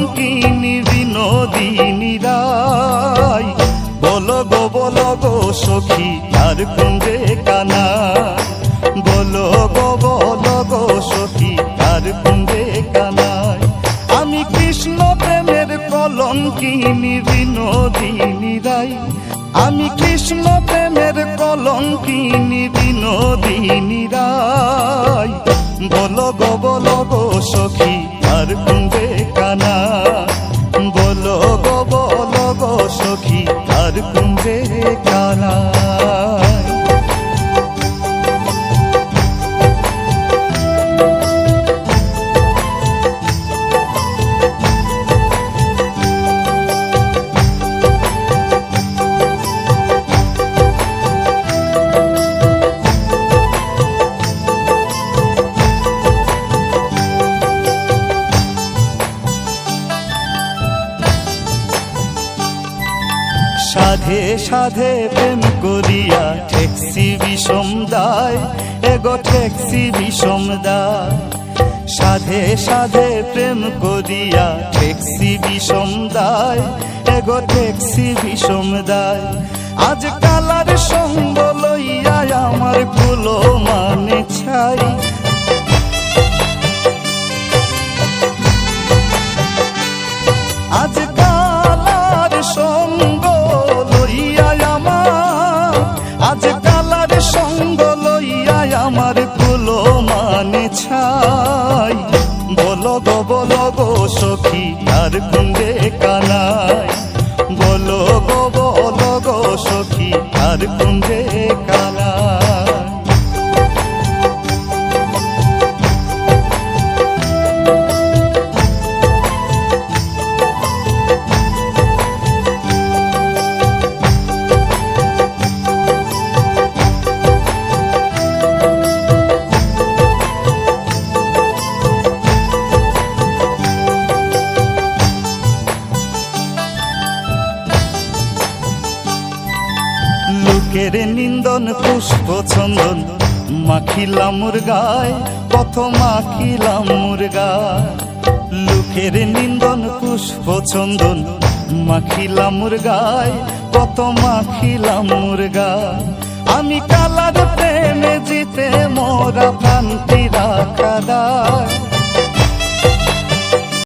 কলঙ্কিনী বিনোদিনী রায়। বলো গো সখী আর কুঞ্জে কানা, বলো গো সখী আর কুঞ্জে কানায়। আমি কৃষ্ণ প্রেমের কলঙ্কিনী বিনোদিনী রায়, আমি কৃষ্ণ প্রেমের কলঙ্কিনী বিনোদিনী রায়। বলো গো সখী আর কুঞ্জে কানা, বলো গো সখী আর কুঞ্জে কানা। সাধে সাধে প্রেম করিয়া ঠেকছি বিষম দায়, এগো ঠেকছি বিষম দায়। সাধে সাধে প্রেম করিয়া ঠেকছি বিষম দায়, এগো ঠেকছি বিষম দায়। আজ কালার সঙ্গ লইয়া আমার কুলো মানে ছাই, আজ কালার সঙ্গ লইয়া আমার, আজ কালার সঙ্গ লইয়া আমার কুলো মানে ছাই। বলো গো সখী আর কুঞ্জে কানায়, বলো গো সখী আর কুঞ্জে কানায়। লোকের নিন্দন পুষ্প চন্দন মাখিলাম মোর গায়, কত মাখিলাম মোর গায়। লোকের নিন্দন পুষ্প চন্দন মাখিলাম মোর গায়, কত মাখিলাম মোর গায়। আমি কালার প্রেমে জিতে মোরা